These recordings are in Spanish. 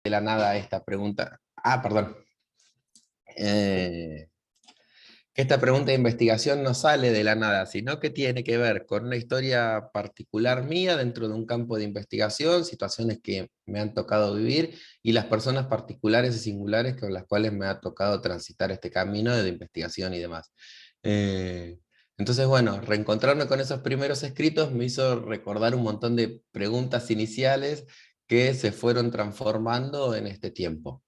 de la nada esta pregunta. Perdón. Que esta pregunta de investigación no sale de la nada, sino que tiene que ver con una historia particular mía dentro de un campo de investigación, situaciones que me han tocado vivir y las personas particulares y singulares con las cuales me ha tocado transitar este camino de investigación y demás. Eh, entonces, bueno, reencontrarme con esos primeros escritos me hizo recordar un montón de preguntas iniciales que se fueron transformando en este tiempo,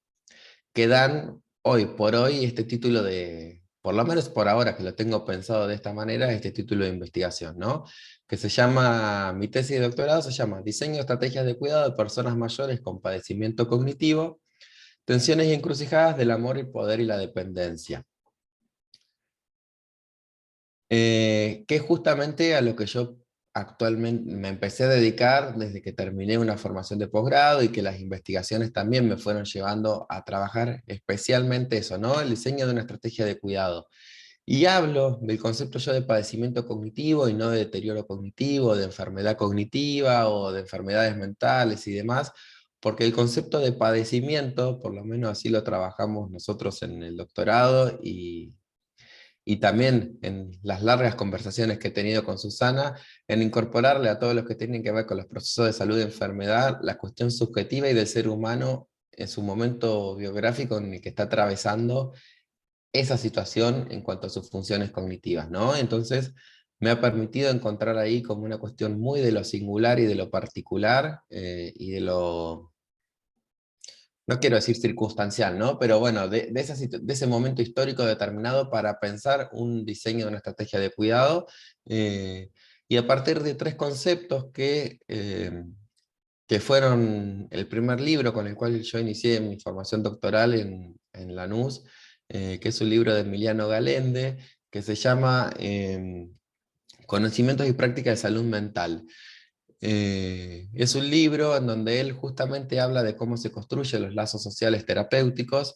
que dan hoy por hoy este título de, por lo menos por ahora que lo tengo pensado de esta manera, este título de investigación, ¿no? Que se llama, mi tesis de doctorado se llama Diseño de estrategias de cuidado de personas mayores con padecimiento cognitivo, tensiones y encrucijadas del amor, el poder y la dependencia. Que es justamente a lo que yo actualmente me empecé a dedicar desde que terminé una formación de posgrado y que las investigaciones también me fueron llevando a trabajar especialmente eso, ¿no? El diseño de una estrategia de cuidado. Y hablo del concepto yo de padecimiento cognitivo y no de deterioro cognitivo, de enfermedad cognitiva o de enfermedades mentales y demás, porque el concepto de padecimiento, por lo menos así lo trabajamos nosotros en el doctorado y también en las largas conversaciones que he tenido con Susana, en incorporarle a todos los que tienen que ver con los procesos de salud y enfermedad, la cuestión subjetiva y del ser humano en su momento biográfico en el que está atravesando esa situación en cuanto a sus funciones cognitivas, ¿no? Entonces, me ha permitido encontrar ahí como una cuestión muy de lo singular y de lo particular, y de lo, no quiero decir circunstancial, ¿no? Pero bueno, de ese momento histórico determinado para pensar un diseño de una estrategia de cuidado, eh, y a partir de tres conceptos que fueron el primer libro con el cual yo inicié mi formación doctoral en Lanús, que es un libro de Emiliano Galende, que se llama Conocimientos y prácticas de salud mental. Es un libro en donde él justamente habla de cómo se construyen los lazos sociales terapéuticos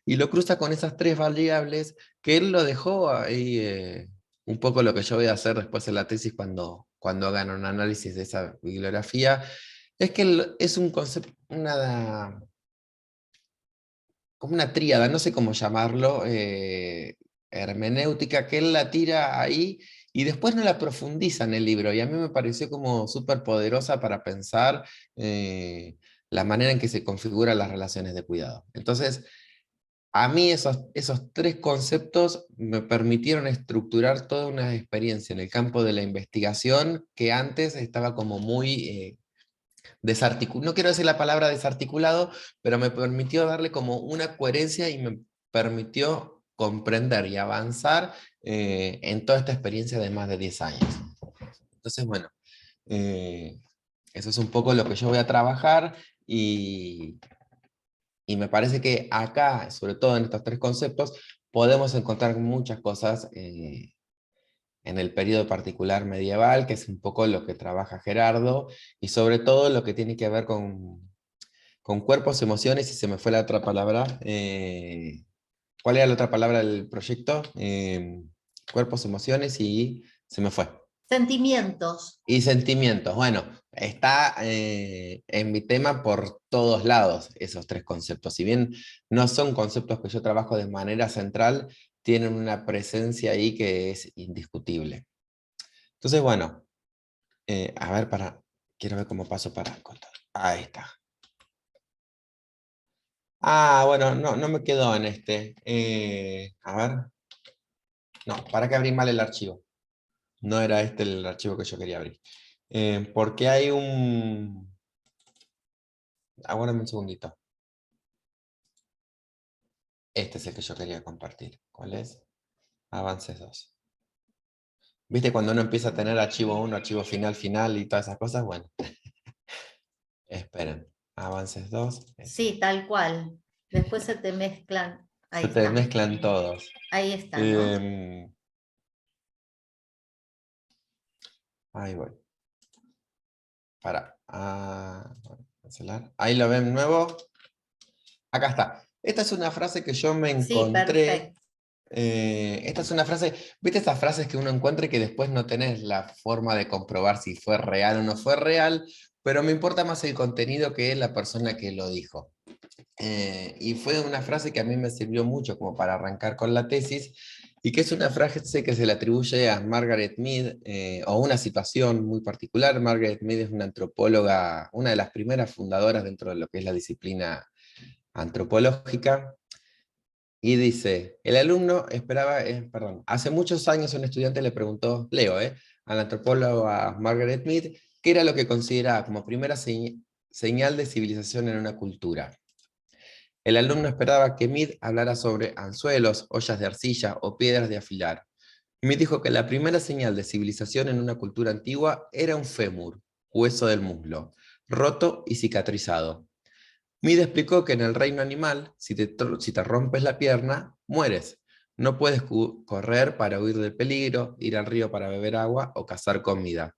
y lo cruza con esas tres variables que él lo dejó ahí, un poco lo que yo voy a hacer después en la tesis cuando hagan un análisis de esa bibliografía, es que es un concepto, como una tríada, no sé cómo llamarlo, hermenéutica, que él la tira ahí y después no la profundiza en el libro, y a mí me pareció como súper poderosa para pensar la manera en que se configuran las relaciones de cuidado. Entonces, a mí esos tres conceptos me permitieron estructurar toda una experiencia en el campo de la investigación que antes estaba como muy desarticulado, no quiero decir la palabra desarticulado, pero me permitió darle como una coherencia y me permitió comprender y avanzar en toda esta experiencia de más de 10 años. Entonces, bueno, eh, eso es un poco lo que yo voy a trabajar y me parece que acá, sobre todo en estos tres conceptos, podemos encontrar muchas cosas en el periodo particular medieval, que es un poco lo que trabaja Gerardo, y sobre todo lo que tiene que ver con cuerpos, emociones, y se me fue la otra palabra. ¿Cuál era la otra palabra del proyecto? Cuerpos, emociones y se me fue. Sentimientos. Y sentimientos. Bueno, está en mi tema por todos lados esos tres conceptos. Si bien no son conceptos que yo trabajo de manera central, tienen una presencia ahí que es indiscutible. Entonces, bueno, a ver, quiero ver cómo paso para contar. Ahí está. Bueno, no me quedó en este. A ver. No, para que abrí mal el archivo. No era este el archivo que yo quería abrir. Porque hay un... Aguárdame un segundito. Este es el que yo quería compartir. ¿Cuál es? Avances 2. ¿Viste cuando uno empieza a tener archivo 1, archivo final, final y todas esas cosas? Bueno, esperen. Avances 2. Sí, tal cual. Después se te mezclan. Se Ahí te está. mezclan todos. Ahí está, ¿no? Em, Ahí voy. Para. Cancelar. Ahí lo ven nuevo. Acá está. Esta es una frase que yo me Sí, encontré. perfecto. Esta es una frase, ¿viste esas frases que uno encuentra y que después no tenés la forma de comprobar si fue real o no fue real? Pero me importa más el contenido que la persona que lo dijo. Y fue una frase que a mí me sirvió mucho como para arrancar con la tesis, y que es una frase que se le atribuye a Margaret Mead, o una situación muy particular. Margaret Mead es una antropóloga, una de las primeras fundadoras dentro de lo que es la disciplina antropológica, y dice, el alumno esperaba, perdón, hace muchos años un estudiante le preguntó, Leo, a la antropóloga Margaret Mead, qué era lo que consideraba como primera señal de civilización en una cultura. El alumno esperaba que Mead hablara sobre anzuelos, ollas de arcilla o piedras de afilar. Mead dijo que la primera señal de civilización en una cultura antigua era un fémur, hueso del muslo, roto y cicatrizado. Mead explicó que en el reino animal, si te rompes la pierna, mueres. No puedes correr para huir del peligro, ir al río para beber agua o cazar comida.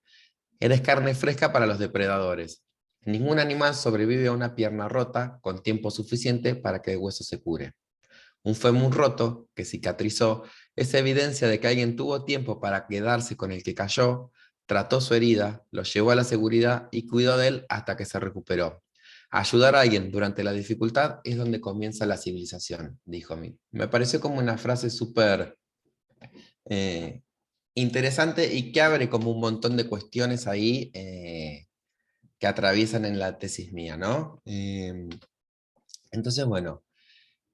Eres carne fresca para los depredadores. Ningún animal sobrevive a una pierna rota con tiempo suficiente para que el hueso se cure. Un fémur roto, que cicatrizó, es evidencia de que alguien tuvo tiempo para quedarse con el que cayó, trató su herida, lo llevó a la seguridad y cuidó de él hasta que se recuperó. Ayudar a alguien durante la dificultad es donde comienza la civilización, dijo Mill. Me pareció como una frase súper eh, interesante, y que abre como un montón de cuestiones ahí que atraviesan en la tesis mía, ¿no? Entonces, bueno,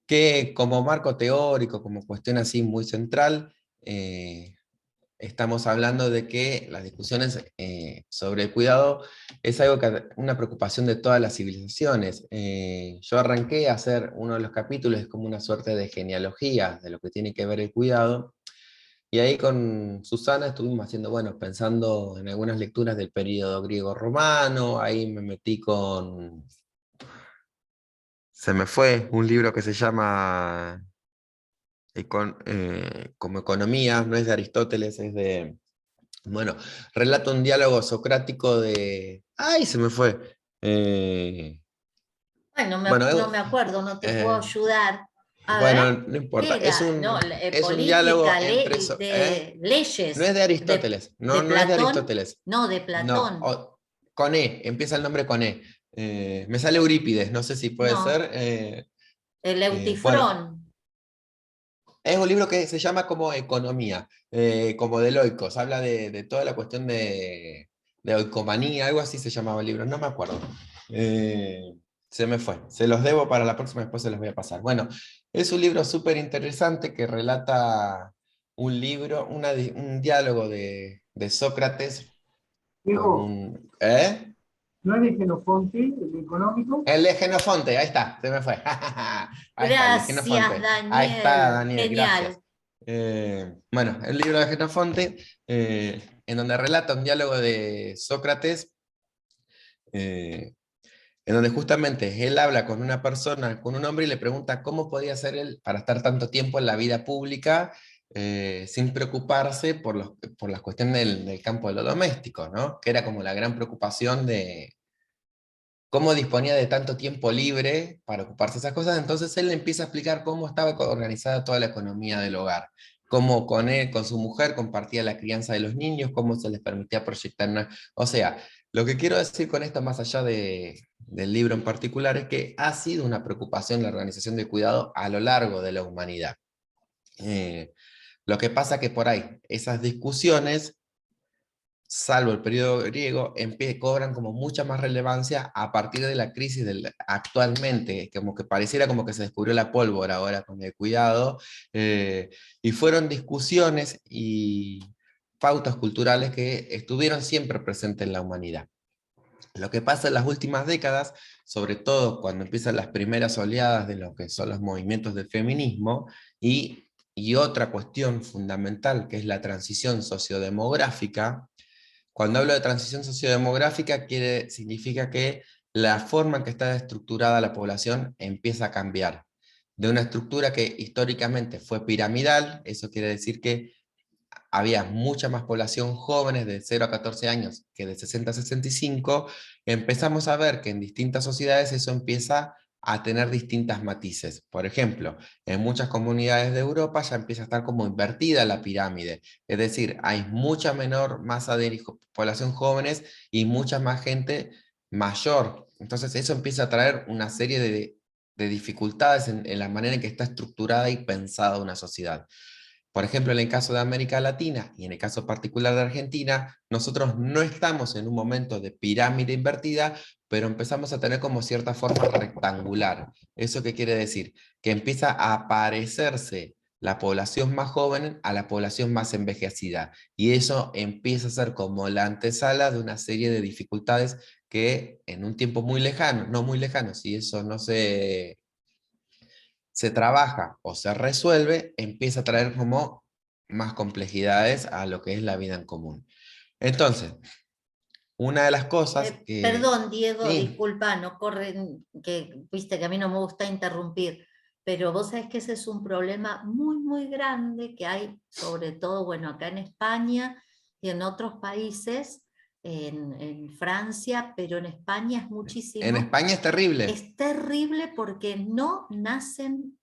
que como marco teórico, como cuestión así muy central, estamos hablando de que las discusiones sobre el cuidado es algo una preocupación de todas las civilizaciones. Yo arranqué a hacer uno de los capítulos como una suerte de genealogía de lo que tiene que ver el cuidado, y ahí con Susana estuvimos haciendo, bueno, pensando en algunas lecturas del periodo griego-romano. Ahí me metí con, se me fue, un libro que se llama como Economía, no es de Aristóteles, es de, bueno, relata un diálogo socrático de, ¡ay, se me fue! Bueno, Bueno, no me acuerdo, no te puedo ayudar. A ver, bueno, no importa, ¿qué era? No, es un diálogo política, entre, de no es leyes, de Aristóteles, de no, no es de Platón, Aristóteles, no, de no, Platón, con E, empieza el nombre con E. Me sale Eurípides, no sé si puede no, ser. el Bueno, Eutifrón. es un libro que se llama como Economía, como de Loicos, habla de toda la cuestión de oikomanía, algo así se llamaba el libro, no me acuerdo. Eh, Se me fue, se los debo para la próxima, después se los voy a pasar. Bueno, es un libro súper interesante que relata un libro, un diálogo de Sócrates con Diego, un... ¿Eh? ¿no es de Genofonte, el económico? El de Genofonte, ahí está, se me fue. Ahí está, el de Gracias, Genofonte. Ahí está, Daniel. Daniel, gracias. Genial. Bueno, el libro de Genofonte, en donde relata un diálogo de Sócrates, eh, en donde justamente él habla con una persona, con un hombre, y le pregunta cómo podía ser él para estar tanto tiempo en la vida pública sin preocuparse por la cuestión del campo de lo doméstico, ¿no? Que era como la gran preocupación de cómo disponía de tanto tiempo libre para ocuparse de esas cosas. Entonces él le empieza a explicar cómo estaba organizada toda la economía del hogar, cómo con él, con su mujer, compartía la crianza de los niños, cómo se les permitía proyectar una... O sea, lo que quiero decir con esto, más allá del libro en particular, es que ha sido una preocupación la organización del cuidado a lo largo de la humanidad. Eh, lo que pasa que por ahí, esas discusiones, salvo el periodo griego, cobran como mucha más relevancia a partir de la crisis actualmente, como que pareciera como que se descubrió la pólvora ahora con el cuidado, y fueron discusiones y pautas culturales que estuvieron siempre presentes en la humanidad. Lo que pasa en las últimas décadas, sobre todo cuando empiezan las primeras oleadas de lo que son los movimientos del feminismo, y otra cuestión fundamental, que es la transición sociodemográfica. Cuando hablo de transición sociodemográfica, significa que la forma en que está estructurada la población empieza a cambiar. De una estructura que históricamente fue piramidal, eso quiere decir que había mucha más población jóvenes de 0 a 14 años que de 60 a 65, empezamos a ver que en distintas sociedades eso empieza a tener distintas matices. Por ejemplo, en muchas comunidades de Europa ya empieza a estar como invertida la pirámide, es decir, hay mucha menor masa de población jóvenes y mucha más gente mayor. Entonces eso empieza a traer una serie de dificultades en la manera en que está estructurada y pensada una sociedad. Por ejemplo, en el caso de América Latina y en el caso particular de Argentina, nosotros no estamos en un momento de pirámide invertida, pero empezamos a tener como cierta forma rectangular. ¿Eso qué quiere decir? Que empieza a parecerse la población más joven a la población más envejecida. Y eso empieza a ser como la antesala de una serie de dificultades que en un tiempo muy lejano, no muy lejano, si eso no se trabaja o se resuelve, empieza a traer como más complejidades a lo que es la vida en común. Entonces, una de las cosas que... Perdón, Diego, Sí, disculpa, no corren, que viste que a mí no me gusta interrumpir, pero vos sabés que ese es un problema muy, muy grande que hay, sobre todo, bueno, acá en España y en otros países, en Francia, pero en España es en muchísimo. España es terrible. Es terrible porque no nacen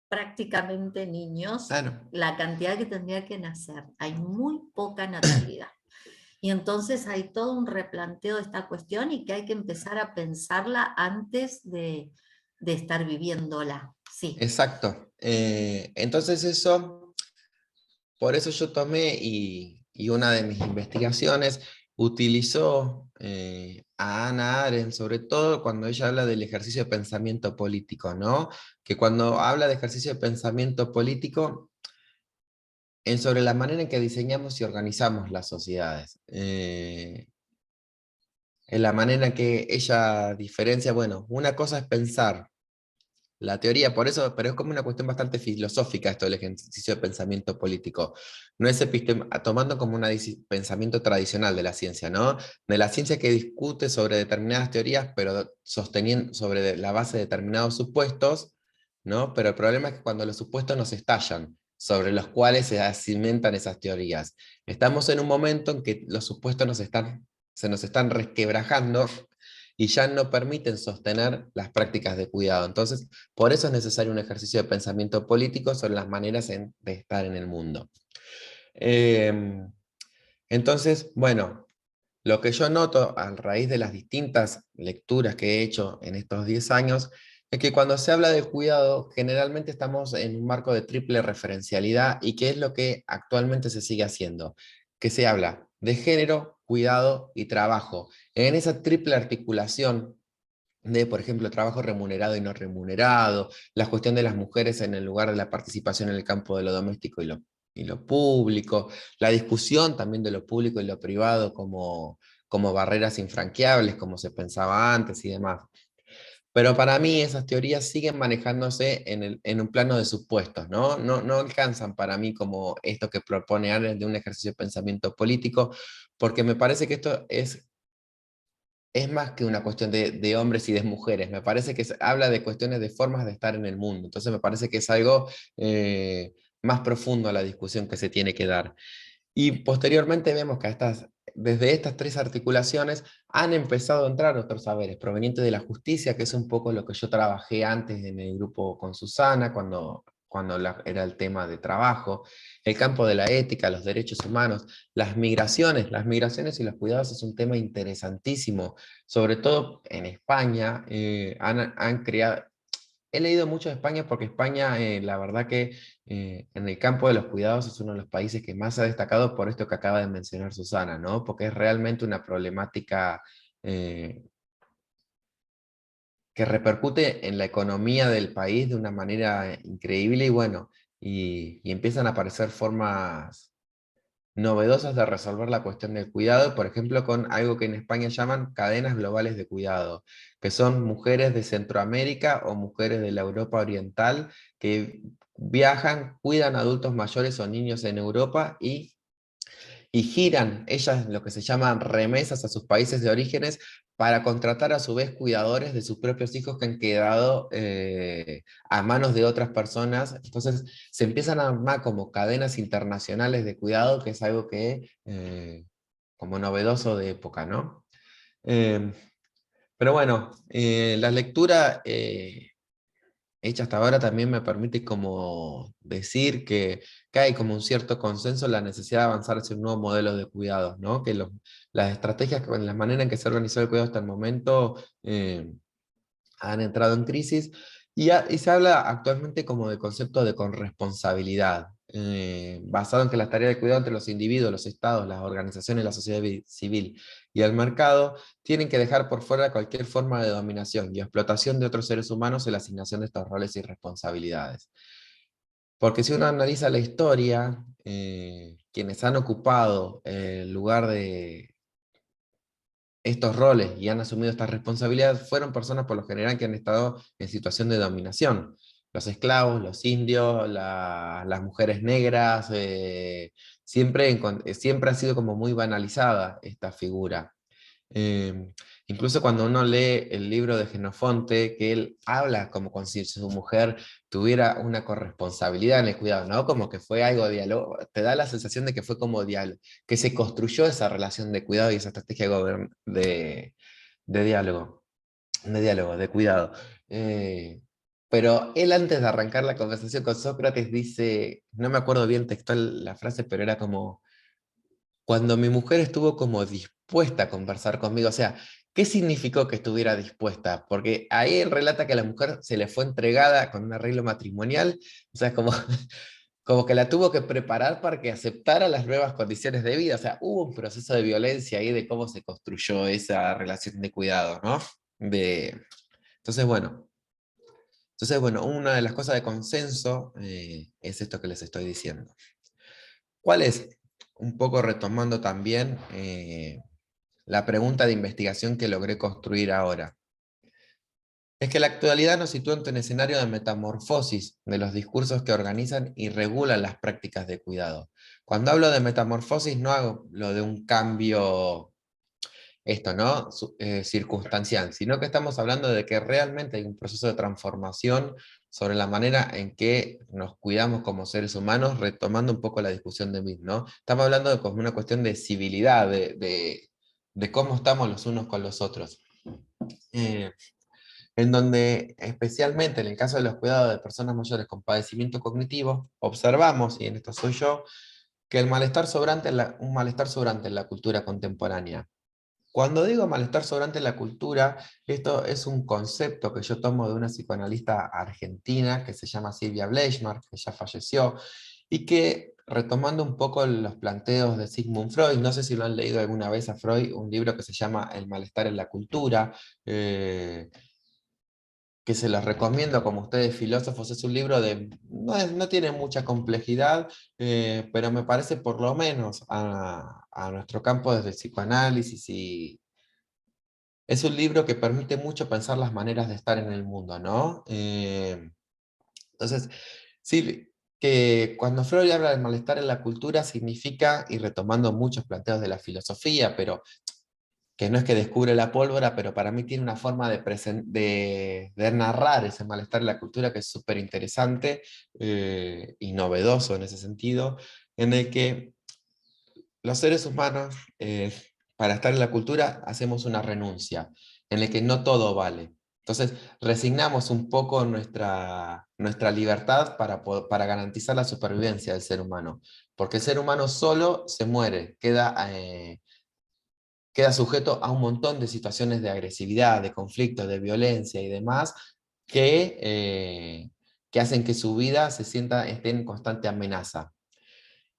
prácticamente niños Claro. la cantidad que tendría que nacer. Hay muy poca natalidad. Y entonces hay todo un replanteo de esta cuestión y que hay que empezar a pensarla antes de estar viviéndola. Sí. Exacto. Entonces eso, por eso yo tomé y una de mis investigaciones utilizó a Hannah Arendt, sobre todo cuando ella habla del ejercicio de pensamiento político, ¿no? Que cuando habla de ejercicio de pensamiento político, en sobre la manera en que diseñamos y organizamos las sociedades. En la manera en que ella diferencia, bueno, una cosa es pensar la teoría, por eso, pero es como una cuestión bastante filosófica esto del ejercicio de pensamiento político. No es tomando como un pensamiento tradicional de la ciencia, ¿no? De la ciencia que discute sobre determinadas teorías, pero sosteniendo sobre la base de determinados supuestos, ¿no? Pero el problema es que cuando los supuestos nos estallan, sobre los cuales se cimentan esas teorías. Estamos en un momento en que los supuestos se nos están resquebrajando y ya no permiten sostener las prácticas de cuidado. Entonces, por eso es necesario un ejercicio de pensamiento político sobre las maneras de estar en el mundo. Entonces, bueno, lo que yo noto a raíz de las distintas lecturas que he hecho en estos 10 años es que cuando se habla de cuidado, generalmente estamos en un marco de triple referencialidad y que es lo que actualmente se sigue haciendo, que se habla de género, cuidado y trabajo. En esa triple articulación de, por ejemplo, trabajo remunerado y no remunerado, la cuestión de las mujeres en el lugar de la participación en el campo de lo doméstico y lo público, la discusión también de lo público y lo privado como barreras infranqueables, como se pensaba antes y demás. Pero para mí esas teorías siguen manejándose en un plano de supuestos, ¿no? No alcanzan para mí como esto que propone Arendt de un ejercicio de pensamiento político, porque me parece que esto es más que una cuestión de hombres y de mujeres, me parece que habla de cuestiones de formas de estar en el mundo, entonces me parece que es algo más profundo a la discusión que se tiene que dar. Y posteriormente vemos que desde estas tres articulaciones han empezado a entrar otros saberes provenientes de la justicia, que es un poco lo que yo trabajé antes en el grupo con Susana, cuando era el tema de trabajo, el campo de la ética, los derechos humanos, las migraciones y los cuidados es un tema interesantísimo, sobre todo en España, han creado... He leído mucho de España porque España, la verdad que en el campo de los cuidados es uno de los países que más ha destacado por esto que acaba de mencionar Susana, ¿no? Porque es realmente una problemática eh, que repercute en la economía del país de una manera increíble y bueno, y empiezan a aparecer formas novedosas de resolver la cuestión del cuidado, por ejemplo, con algo que en España llaman cadenas globales de cuidado, que son mujeres de Centroamérica o mujeres de la Europa Oriental que viajan, cuidan a adultos mayores o niños en Europa y giran ellas lo que se llaman remesas a sus países de orígenes para contratar a su vez cuidadores de sus propios hijos que han quedado a manos de otras personas. Entonces se empiezan a armar como cadenas internacionales de cuidado, que es algo que como novedoso de época, ¿no? Eh, pero bueno, la lectura hecha hasta ahora también me permite como decir que hay como un cierto consenso en la necesidad de avanzar hacia un nuevo modelo de cuidados, ¿no? Que las estrategias, la manera en que se ha organizado el cuidado hasta el momento han entrado en crisis Y se habla actualmente como de concepto de corresponsabilidad, basado en que las tareas de cuidado entre los individuos, los estados, las organizaciones, la sociedad civil y el mercado tienen que dejar por fuera cualquier forma de dominación y explotación de otros seres humanos en la asignación de estos roles y responsabilidades. Porque si uno analiza la historia, quienes han ocupado el lugar de estos roles y han asumido estas responsabilidades fueron personas por lo general que han estado en situación de dominación. Los esclavos, los indios, las mujeres negras, siempre ha sido como muy banalizada esta figura. Eh, Incluso cuando uno lee el libro de Jenofonte, que él habla como con si su mujer tuviera una corresponsabilidad en el cuidado, ¿no? Como que fue algo de diálogo, te da la sensación de que fue como diálogo, que se construyó esa relación de cuidado y esa estrategia de diálogo, de cuidado. Eh, pero él antes de arrancar la conversación con Sócrates dice, no me acuerdo bien textual la frase, pero era como cuando mi mujer estuvo como dispuesta a conversar conmigo, o sea, ¿qué significó que estuviera dispuesta? Porque ahí él relata que a la mujer se le fue entregada con un arreglo matrimonial, o sea, como, como que la tuvo que preparar para que aceptara las nuevas condiciones de vida, o sea, hubo un proceso de violencia ahí de cómo se construyó esa relación de cuidado, ¿no? De, entonces, bueno, una de las cosas de consenso es esto que les estoy diciendo. ¿Cuál es? Un poco retomando también la pregunta de investigación que logré construir ahora. Es que la actualidad nos sitúa ante un escenario de metamorfosis de los discursos que organizan y regulan las prácticas de cuidado. Cuando hablo de metamorfosis no hablo de un cambio, esto, ¿no? Circunstancial, sino que estamos hablando de que realmente hay un proceso de transformación sobre la manera en que nos cuidamos como seres humanos, retomando un poco la discusión de Mill, ¿no? Estamos hablando de como una cuestión de civilidad, de cómo estamos los unos con los otros. En donde, especialmente en el caso de los cuidados de personas mayores con padecimiento cognitivo, observamos, y en esto soy yo, que el malestar sobrante un malestar sobrante en la cultura contemporánea. Cuando digo malestar sobrante en la cultura, esto es un concepto que yo tomo de una psicoanalista argentina que se llama Silvia Bleichmark, que ya falleció, y que, retomando un poco los planteos de Sigmund Freud, no sé si lo han leído alguna vez a Freud, un libro que se llama El malestar en la cultura, que se los recomiendo como ustedes filósofos, es un libro no tiene mucha complejidad, pero me parece por lo menos a nuestro campo desde el psicoanálisis y es un libro que permite mucho pensar las maneras de estar en el mundo, ¿no? Entonces, sí, que cuando Freud habla del malestar en la cultura significa, y retomando muchos planteos de la filosofía, pero que no es que descubre la pólvora, pero para mí tiene una forma de narrar ese malestar en la cultura que es súper interesante y novedoso en ese sentido, en el que los seres humanos, para estar en la cultura, hacemos una renuncia, en el que no todo vale. Entonces, resignamos un poco nuestra libertad para garantizar la supervivencia del ser humano, porque el ser humano solo se muere, queda sujeto a un montón de situaciones de agresividad, de conflicto, de violencia y demás, que hacen que su vida esté en constante amenaza.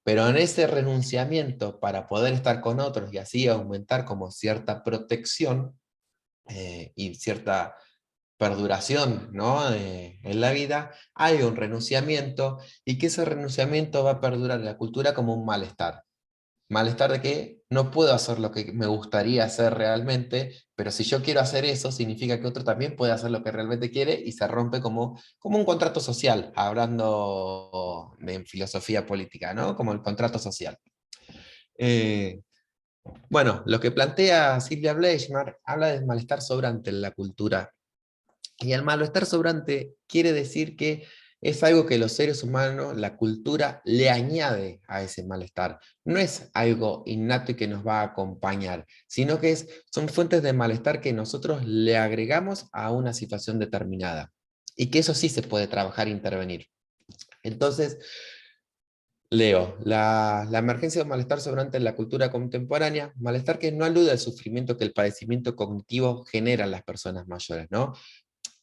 Pero en ese renunciamiento para poder estar con otros y así aumentar como cierta protección y cierta perduración, ¿no? En la vida, hay un renunciamiento y que ese renunciamiento va a perdurar en la cultura como un malestar. Malestar de que no puedo hacer lo que me gustaría hacer realmente, pero si yo quiero hacer eso, significa que otro también puede hacer lo que realmente quiere y se rompe como un contrato social, hablando de filosofía política, ¿no? Como el contrato social. Eh, bueno, lo que plantea Silvia Bleichmark habla del malestar sobrante en la cultura. Y el malestar sobrante quiere decir que es algo que los seres humanos, la cultura, le añade a ese malestar. No es algo innato y que nos va a acompañar, sino que son fuentes de malestar que nosotros le agregamos a una situación determinada. Y que eso sí se puede trabajar e intervenir. Entonces, leo, la emergencia de malestar sobrante en la cultura contemporánea, malestar que no alude al sufrimiento que el padecimiento cognitivo genera en las personas mayores, ¿no?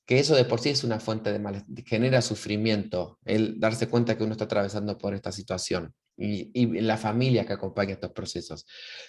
que eso de por sí es una fuente de malestar, genera sufrimiento, el darse cuenta que uno está atravesando por esta situación, y la familia que acompaña estos procesos,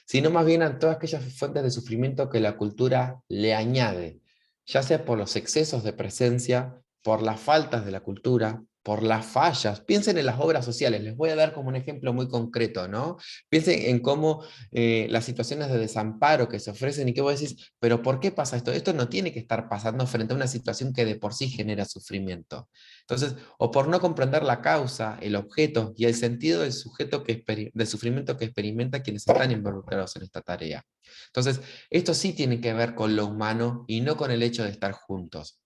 sino más bien a todas aquellas fuentes de sufrimiento que la cultura le añade, ya sea por los excesos de presencia, por las faltas de la cultura, por las fallas. Piensen en las obras sociales, les voy a dar como un ejemplo muy concreto, ¿no? Piensen en cómo las situaciones de desamparo que se ofrecen y que vos decís, pero ¿por qué pasa esto? Esto no tiene que estar pasando frente a una situación que de por sí genera sufrimiento. Entonces, o por no comprender la causa, el objeto y el sentido del sujeto del sufrimiento que experimenta quienes están involucrados en esta tarea. Entonces, esto sí tiene que ver con lo humano y no con el hecho de estar juntos.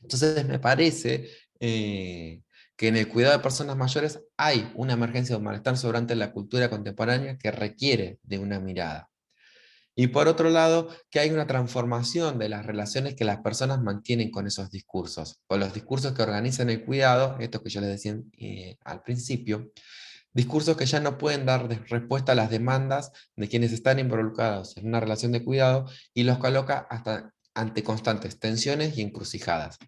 Entonces, me parece que en el cuidado de personas mayores hay una emergencia de un malestar sobrante en la cultura contemporánea que requiere de una mirada. Y por otro lado, que hay una transformación de las relaciones que las personas mantienen con esos discursos, con los discursos que organizan el cuidado, esto que yo les decía al principio, discursos que ya no pueden dar respuesta a las demandas de quienes están involucrados en una relación de cuidado y los coloca hasta ante constantes tensiones y encrucijadas.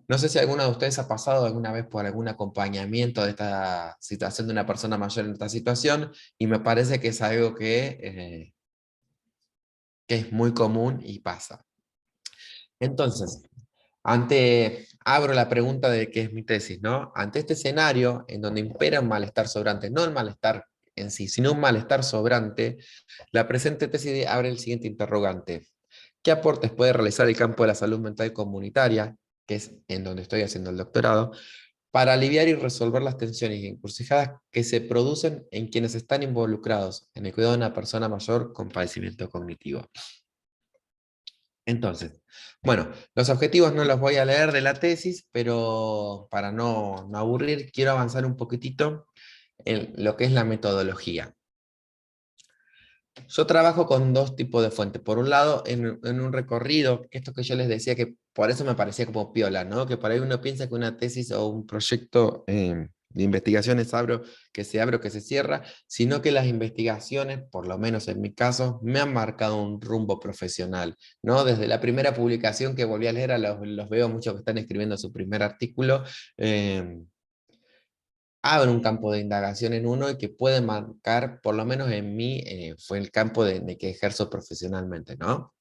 No sé si alguno de ustedes ha pasado alguna vez por algún acompañamiento de esta situación de una persona mayor en esta situación, y me parece que es algo que es muy común y pasa. Entonces, abro la pregunta de qué es mi tesis, ¿no? Ante este escenario en donde impera un malestar sobrante, no el malestar en sí, sino un malestar sobrante, la presente tesis abre el siguiente interrogante. ¿Qué aportes puede realizar el campo de la salud mental comunitaria, que es en donde estoy haciendo el doctorado, para aliviar y resolver las tensiones y encrucijadas que se producen en quienes están involucrados en el cuidado de una persona mayor con padecimiento cognitivo? Entonces, bueno, los objetivos no los voy a leer de la tesis, pero para no aburrir, quiero avanzar un poquitito en lo que es la metodología. Yo trabajo con dos tipos de fuentes. Por un lado, en un recorrido, esto que yo les decía que por eso me parecía como piola, ¿no? Que por ahí uno piensa que una tesis o un proyecto de investigación es abre o que se cierra, sino que las investigaciones, por lo menos en mi caso, me han marcado un rumbo profesional, ¿no? Desde la primera publicación que volví a leer, los veo muchos que están escribiendo su primer artículo, abre un campo de indagación en uno y que puede marcar, por lo menos en mí, fue el campo de que ejerzo profesionalmente, ¿no?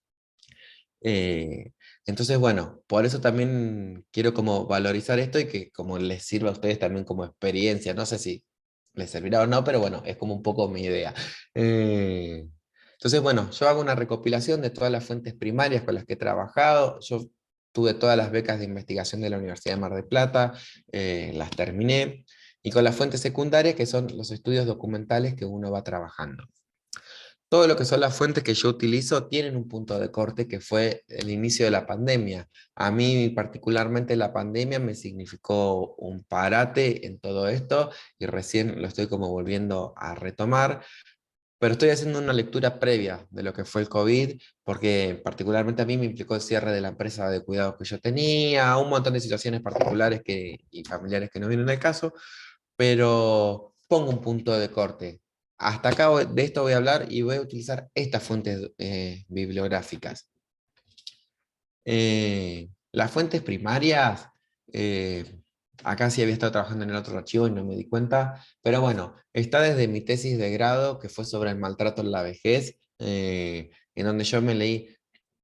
Eh, entonces, bueno, por eso también quiero como valorizar esto y que como les sirva a ustedes también como experiencia. No sé si les servirá o no, pero bueno, es como un poco mi idea. Eh, entonces, bueno, yo hago una recopilación de todas las fuentes primarias con las que he trabajado. Yo tuve todas las becas de investigación de la Universidad de Mar del Plata, las terminé, y con las fuentes secundarias, que son los estudios documentales que uno va trabajando. Todo lo que son las fuentes que yo utilizo tienen un punto de corte que fue el inicio de la pandemia. A mí particularmente la pandemia me significó un parate en todo esto y recién lo estoy como volviendo a retomar, pero estoy haciendo una lectura previa de lo que fue el COVID, porque particularmente a mí me implicó el cierre de la empresa de cuidados que yo tenía, un montón de situaciones particulares y familiares que no vienen al caso, pero pongo un punto de corte. Hasta acá de esto voy a hablar y voy a utilizar estas fuentes bibliográficas. Las fuentes primarias, acá sí había estado trabajando en el otro archivo y no me di cuenta, pero bueno, está desde mi tesis de grado, que fue sobre el maltrato en la vejez, en donde yo me leí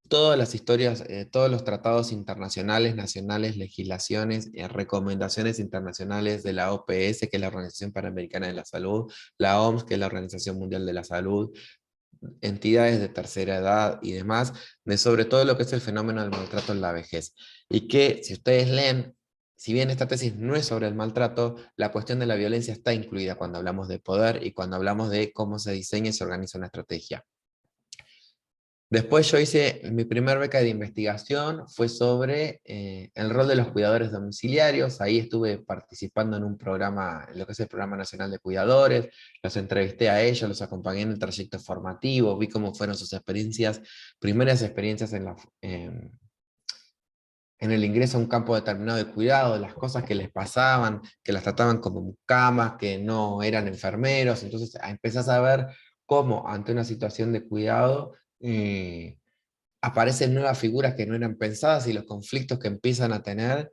todas las historias, todos los tratados internacionales, nacionales, legislaciones, recomendaciones internacionales de la OPS, que es la Organización Panamericana de la Salud, la OMS, que es la Organización Mundial de la Salud, entidades de tercera edad y demás, de sobre todo lo que es el fenómeno del maltrato en la vejez. Y que si ustedes leen, si bien esta tesis no es sobre el maltrato, la cuestión de la violencia está incluida cuando hablamos de poder y cuando hablamos de cómo se diseña y se organiza una estrategia. Después yo hice, mi primer beca de investigación fue sobre el rol de los cuidadores domiciliarios. Ahí estuve participando en un programa, lo que es el Programa Nacional de Cuidadores, los entrevisté a ellos, los acompañé en el trayecto formativo, vi cómo fueron sus experiencias, primeras experiencias en el ingreso a un campo determinado de cuidado, las cosas que les pasaban, que las trataban como mucamas, que no eran enfermeros. Entonces empezás a ver cómo ante una situación de cuidado, aparecen nuevas figuras que no eran pensadas y los conflictos que empiezan a tener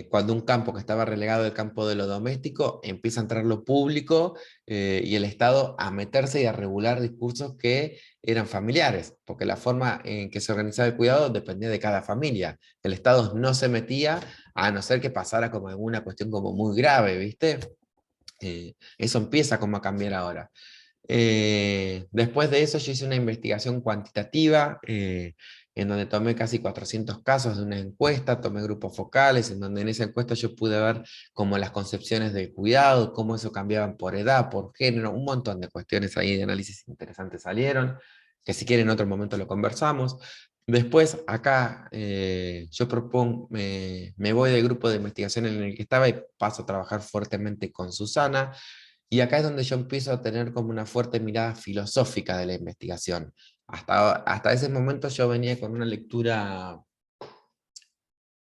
cuando un campo que estaba relegado del campo de lo doméstico empieza a entrar lo público y el Estado a meterse y a regular discursos que eran familiares, porque la forma en que se organizaba el cuidado dependía de cada familia. El Estado no se metía a no ser que pasara como alguna cuestión como muy grave, ¿viste? Eso empieza como a cambiar ahora. Después de eso yo hice una investigación cuantitativa en donde tomé casi 400 casos de una encuesta, tomé grupos focales, en donde en esa encuesta yo pude ver como las concepciones del cuidado, cómo eso cambiaban por edad, por género, un montón de cuestiones ahí de análisis interesantes salieron, que si quieren en otro momento lo conversamos. Después acá yo propongo, me voy del grupo de investigación en el que estaba y paso a trabajar fuertemente con Susana, y acá es donde yo empiezo a tener como una fuerte mirada filosófica de la investigación. Hasta ese momento yo venía con una lectura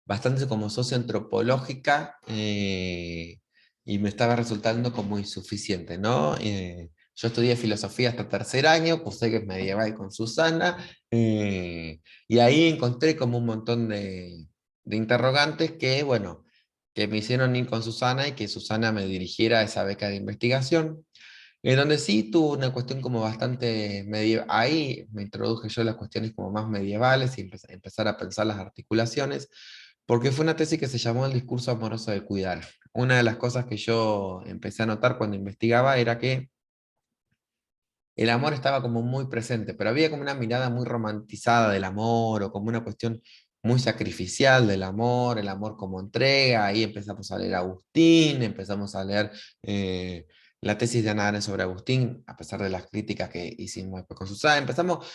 bastante como socioantropológica y me estaba resultando como insuficiente, ¿no? Yo estudié filosofía hasta tercer año, cursé que es medieval con Susana, y ahí encontré como un montón de interrogantes que, bueno, que me hicieron ir con Susana y que Susana me dirigiera a esa beca de investigación. En donde sí tuvo una cuestión como bastante medieval, ahí me introduje yo en las cuestiones como más medievales y empezar a pensar las articulaciones, porque fue una tesis que se llamó El discurso amoroso del cuidar. Una de las cosas que yo empecé a notar cuando investigaba era que el amor estaba como muy presente, pero había como una mirada muy romantizada del amor o como una cuestión muy sacrificial del amor, el amor como entrega. Ahí empezamos a leer a Agustín, empezamos a leer la tesis de Ana Arendt sobre Agustín, a pesar de las críticas que hicimos después con Susana. Empezamos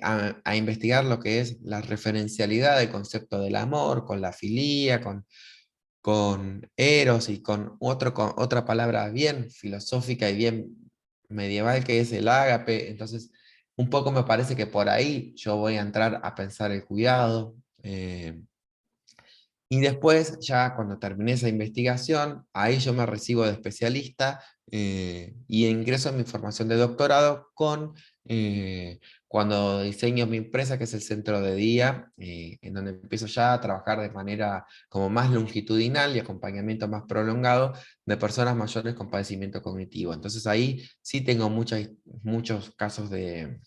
a investigar lo que es la referencialidad del concepto del amor, con la filía, con eros y con otra palabra bien filosófica y bien medieval que es el ágape. Entonces, un poco me parece que por ahí yo voy a entrar a pensar el cuidado. Y después, ya cuando terminé esa investigación, ahí yo me recibo de especialista y ingreso en mi formación de doctorado cuando diseño mi empresa, que es el Centro de Día, en donde empiezo ya a trabajar de manera como más longitudinal y acompañamiento más prolongado de personas mayores con padecimiento cognitivo. Entonces ahí sí tengo muchos casos de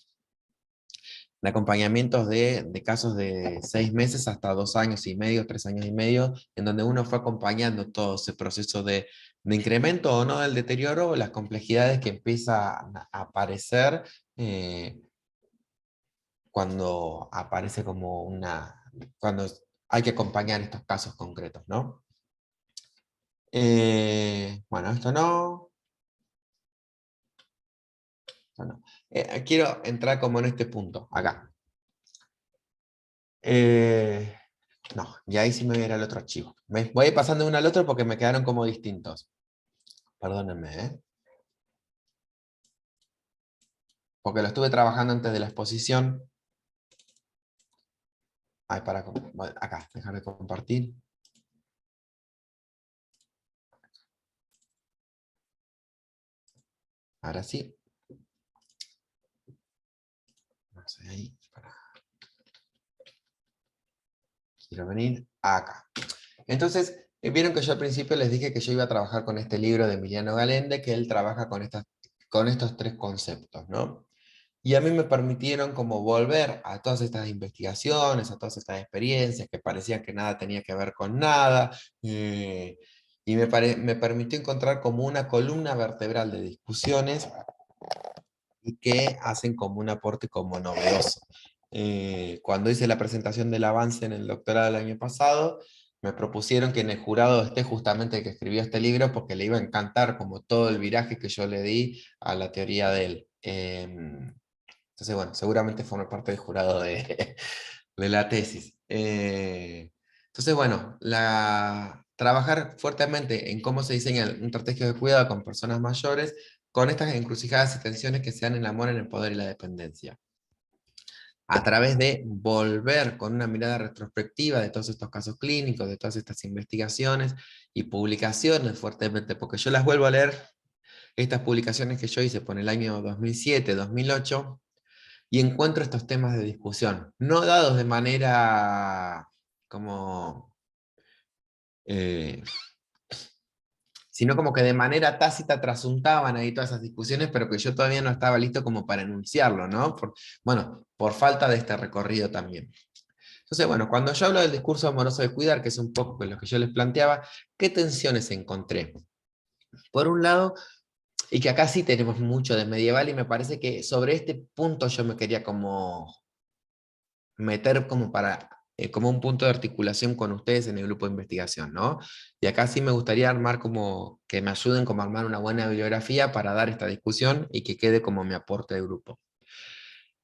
acompañamientos de casos de 6 meses hasta 2 años y medio, 3 años y medio, en donde uno fue acompañando todo ese proceso de incremento o no del deterioro, o las complejidades que empiezan a aparecer cuando aparece como cuando hay que acompañar estos casos concretos, ¿no? Bueno, esto no. Esto no. Quiero entrar como en este punto, acá. No, y ahí sí me voy a ir al otro archivo. Voy pasando de uno al otro porque me quedaron como distintos. Perdónenme, ¿eh? Porque lo estuve trabajando antes de la exposición. Ay, acá, dejar de compartir. Ahora sí. No sé, ahí. Quiero venir acá. Entonces, vieron que yo al principio les dije que yo iba a trabajar con este libro de Emiliano Galende, que él trabaja con estos tres conceptos, ¿no? Y a mí me permitieron como volver a todas estas investigaciones, a todas estas experiencias que parecían que nada tenía que ver con nada, y me permitió encontrar como una columna vertebral de discusiones y que hacen como un aporte como novedoso. Cuando hice la presentación del avance en el doctorado del año pasado, me propusieron que en el jurado esté justamente el que escribió este libro porque le iba a encantar como todo el viraje que yo le di a la teoría de él. Entonces, bueno, seguramente forma parte del jurado de la tesis. Entonces, bueno, trabajar fuertemente en cómo se diseña un estrategia de cuidado con personas mayores, con estas encrucijadas y tensiones que se dan en el amor, en el poder y la dependencia. A través de volver con una mirada retrospectiva de todos estos casos clínicos, de todas estas investigaciones y publicaciones fuertemente, porque yo las vuelvo a leer, estas publicaciones que yo hice por el año 2007, 2008, y encuentro estos temas de discusión, no dados de manera como... sino como que de manera tácita trasuntaban ahí todas esas discusiones, pero que yo todavía no estaba listo como para enunciarlo, ¿no? Bueno, por falta de este recorrido también. Entonces, bueno, cuando yo hablo del discurso amoroso de cuidar, que es un poco lo que yo les planteaba, ¿qué tensiones encontré? Por un lado, y que acá sí tenemos mucho de medieval, y me parece que sobre este punto yo me quería como meter como para como un punto de articulación con ustedes en el grupo de investigación, ¿no? Y acá sí me gustaría armar como, que me ayuden como a armar una buena bibliografía para dar esta discusión y que quede como mi aporte de grupo.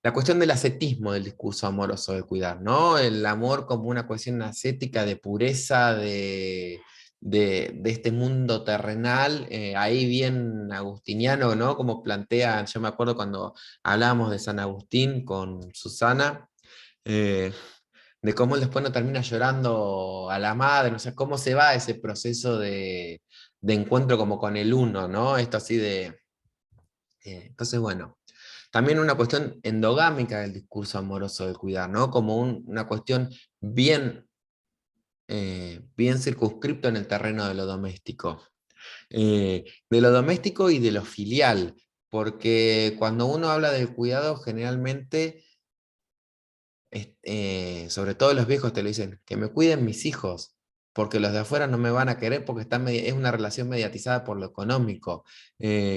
La cuestión del ascetismo del discurso amoroso de cuidar, ¿no? El amor como una cuestión ascética de pureza, de este mundo terrenal, ahí bien agustiniano, ¿no? Como plantea, yo me acuerdo cuando hablábamos de San Agustín con Susana, eh, de cómo él después no termina llorando a la madre, o sea, cómo se va ese proceso de encuentro como con el uno, ¿no? Esto así de... entonces, bueno, también una cuestión endogámica del discurso amoroso del cuidar, ¿no? Como una cuestión bien, bien circunscripto en el terreno de lo doméstico y de lo filial, porque cuando uno habla del cuidado, generalmente sobre todo los viejos te lo dicen, que me cuiden mis hijos, porque los de afuera no me van a querer porque es una relación mediatizada por lo económico,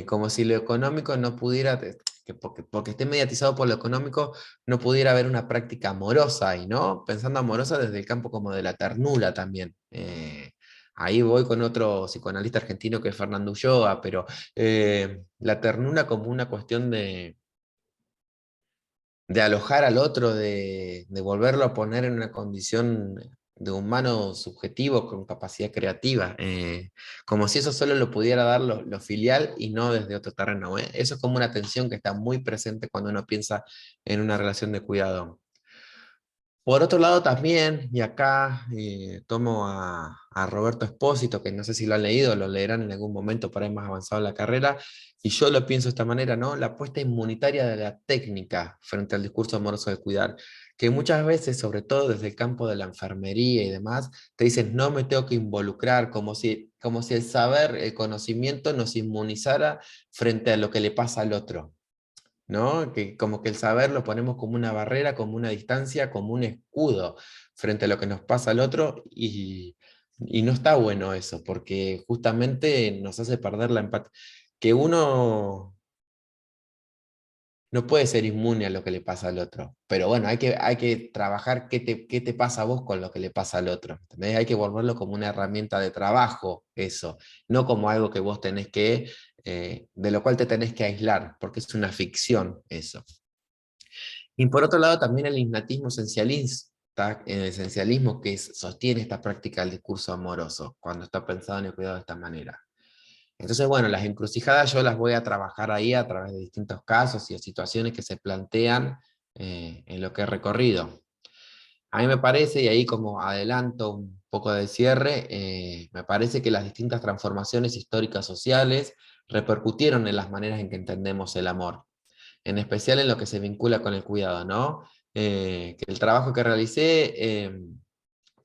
como si lo económico no pudiera, que porque esté mediatizado por lo económico, no pudiera haber una práctica amorosa ahí, ¿no? Pensando amorosa desde el campo como de la ternura también. Ahí voy con otro psicoanalista argentino que es Fernando Ulloa, pero la ternura como una cuestión de alojar al otro, de volverlo a poner en una condición de humano subjetivo con capacidad creativa, como si eso solo lo pudiera dar lo filial y no desde otro terreno. Eso es como una tensión que está muy presente cuando uno piensa en una relación de cuidado. Por otro lado también, y acá tomo a Roberto Espósito, que no sé si lo han leído, lo leerán en algún momento para ir más avanzado en la carrera, y yo lo pienso de esta manera, ¿no? La apuesta inmunitaria de la técnica frente al discurso amoroso de cuidar, que muchas veces, sobre todo desde el campo de la enfermería y demás, te dicen, no me tengo que involucrar, como si el saber, el conocimiento nos inmunizara frente a lo que le pasa al otro. ¿No? Que como que el saber lo ponemos como una barrera, como una distancia, como un escudo frente a lo que nos pasa al otro y no está bueno eso, porque justamente nos hace perder la empatía. Que uno no puede ser inmune a lo que le pasa al otro, pero bueno, hay que trabajar qué te pasa a vos con lo que le pasa al otro. ¿Entendés? Hay que volverlo como una herramienta de trabajo, eso, no como algo que vos tenés que, de lo cual te tenés que aislar, porque es una ficción eso. Y por otro lado, también el innatismo esencialista, el esencialismo que sostiene esta práctica del discurso amoroso, cuando está pensado en el cuidado de esta manera. Entonces, bueno, las encrucijadas yo las voy a trabajar ahí a través de distintos casos y situaciones que se plantean en lo que he recorrido. A mí me parece, y ahí como adelanto un poco de cierre, me parece que las distintas transformaciones históricas sociales repercutieron en las maneras en que entendemos el amor, en especial en lo que se vincula con el cuidado, ¿no? Que el trabajo que realicé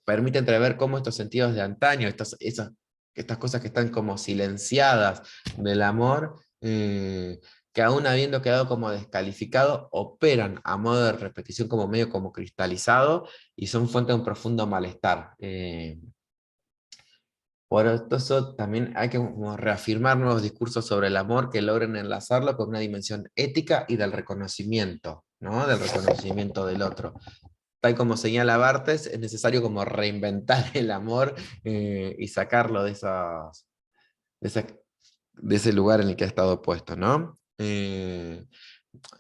permite entrever cómo estos sentidos de antaño, estas cosas que están como silenciadas del amor, que aún habiendo quedado como descalificado, operan a modo de repetición como medio como cristalizado y son fuente de un profundo malestar. Por eso también hay que como reafirmar nuevos discursos sobre el amor que logren enlazarlo con una dimensión ética y del reconocimiento, ¿no? Del reconocimiento del otro. Tal como señala Barthes, es necesario como reinventar el amor y sacarlo de, esa- de ese lugar en el que ha estado puesto, ¿no? En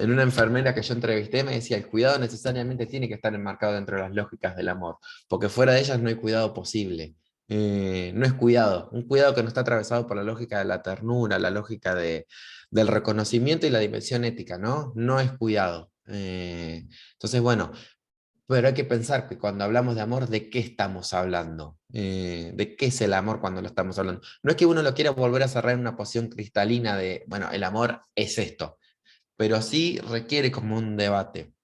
una enfermera que yo entrevisté me decía, el cuidado necesariamente tiene que estar enmarcado dentro de las lógicas del amor, porque fuera de ellas no hay cuidado posible. No es cuidado, un cuidado que no está atravesado por la lógica de la ternura, la lógica del reconocimiento y la dimensión ética, ¿no? No es cuidado. Entonces, bueno, pero hay que pensar que cuando hablamos de amor, ¿de qué estamos hablando? ¿De qué es el amor cuando lo estamos hablando? No es que uno lo quiera volver a cerrar en una posición cristalina de, bueno, el amor es esto. pero sí requiere como un debate.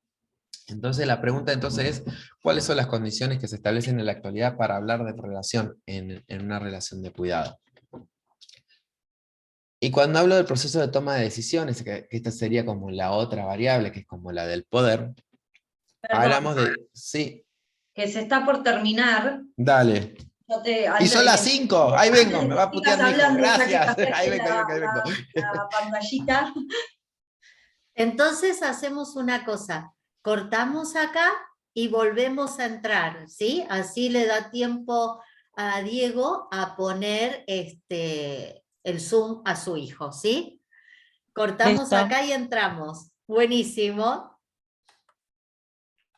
Entonces la pregunta entonces es, ¿cuáles son las condiciones que se establecen en la actualidad para hablar de relación en una relación de cuidado? Y cuando hablo del proceso de toma de decisiones, que esta sería como la otra variable, que es como la del poder, Perdón, hablamos de... Sí, que se está por terminar. dale. Y Antes son de las que, 5, ahí vengo, antes me de va a que sigas putear mi hijo, hablando, ya que gracias, ahí cambiaste vengo, ahí vengo. la pantallita. Entonces hacemos una cosa, cortamos acá y volvemos a entrar, ¿sí? Así le da tiempo a Diego a poner el Zoom a su hijo, ¿sí? Cortamos Listo. acá y entramos. Buenísimo.